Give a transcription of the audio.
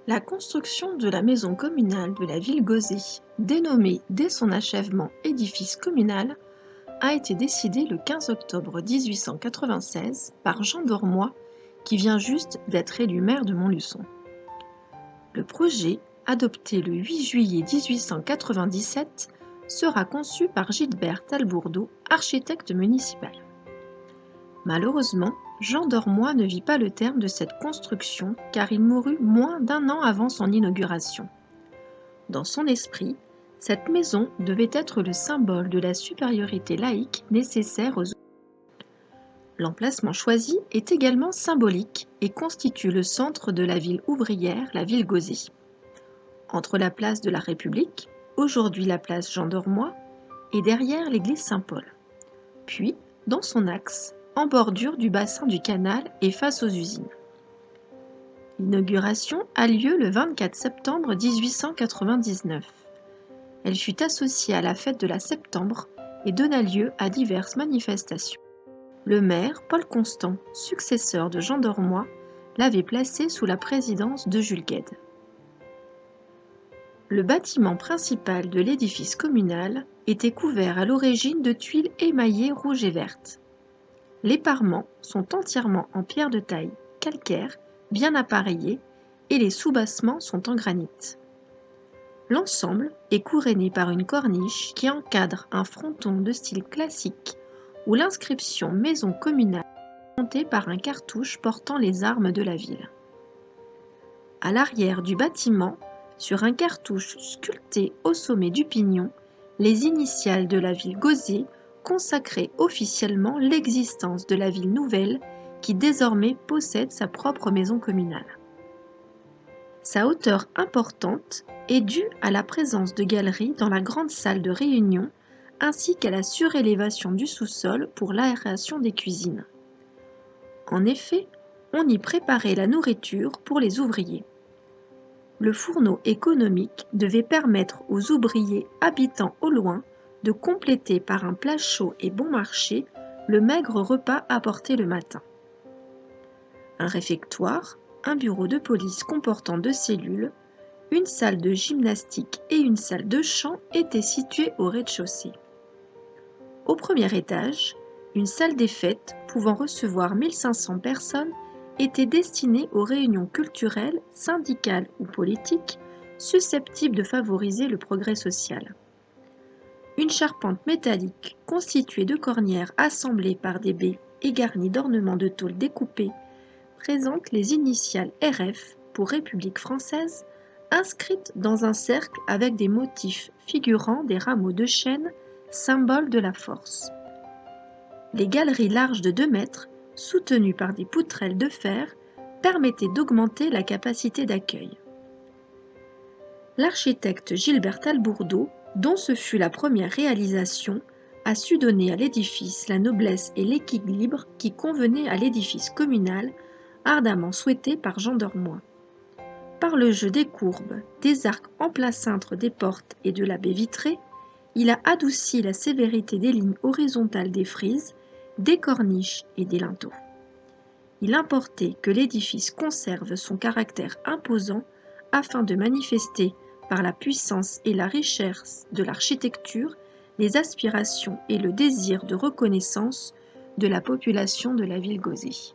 La construction de la maison communale de la ville Gauzy, dénommée dès son achèvement édifice communal, a été décidée le 15 octobre 1896 par Jean d'Ormois, qui vient juste d'être élu maire de Montluçon. Le projet, adopté le 8 juillet 1897, sera conçu par Gilbert Talbourdeau, architecte municipal. Malheureusement, Jean d'Ormois ne vit pas le terme de cette construction car il mourut moins d'1 an avant son inauguration. Dans son esprit, cette maison devait être le symbole de la supériorité laïque nécessaire aux. L'emplacement choisi est également symbolique et constitue le centre de la ville ouvrière, la ville Gauzy. Entre la place de la République, aujourd'hui la place Jean d'Ormois, et derrière l'église Saint-Paul. Puis, dans son axe, en bordure du bassin du canal et face aux usines. L'inauguration a lieu le 24 septembre 1899. Elle fut associée à la fête de la Septembre et donna lieu à diverses manifestations. Le maire, Paul Constant, successeur de Jean d'Ormois, l'avait placée sous la présidence de Jules Guesde. Le bâtiment principal de l'édifice communal était couvert à l'origine de tuiles émaillées rouges et vertes. Les parements sont entièrement en pierre de taille, calcaire, bien appareillés, et les soubassements sont en granit. L'ensemble est couronné par une corniche qui encadre un fronton de style classique où l'inscription Maison communale est montée par un cartouche portant les armes de la ville. À l'arrière du bâtiment, sur un cartouche sculpté au sommet du pignon, les initiales de la ville Gauzy consacraient officiellement l'existence de la ville nouvelle qui désormais possède sa propre maison communale. Sa hauteur importante est due à la présence de galeries dans la grande salle de réunion ainsi qu'à la surélévation du sous-sol pour l'aération des cuisines. En effet, on y préparait la nourriture pour les ouvriers. Le fourneau économique devait permettre aux ouvriers habitant au loin de compléter par un plat chaud et bon marché le maigre repas apporté le matin. Un réfectoire, un bureau de police comportant 2 cellules, une salle de gymnastique et une salle de chant étaient situés au rez-de-chaussée. Au premier étage, une salle des fêtes pouvant recevoir 1500 personnes était destinée aux réunions culturelles, syndicales ou politiques susceptibles de favoriser le progrès social. Une charpente métallique constituée de cornières assemblées par des baies et garnies d'ornements de tôle découpés présente les initiales RF pour République française inscrites dans un cercle avec des motifs figurant des rameaux de chêne, symbole de la force. Les galeries larges de 2 mètres, soutenues par des poutrelles de fer, permettaient d'augmenter la capacité d'accueil. L'architecte Gilbert Talbourdeau, dont ce fut la première réalisation, a su donner à l'édifice la noblesse et l'équilibre qui convenaient à l'édifice communal, ardemment souhaité par Jean d'Ormois. Par le jeu des courbes, des arcs en plein cintre des portes et de la baie vitrée, il a adouci la sévérité des lignes horizontales des frises, des corniches et des linteaux. Il importait que l'édifice conserve son caractère imposant afin de manifester par la puissance et la richesse de l'architecture les aspirations et le désir de reconnaissance de la population de la ville Gauzy.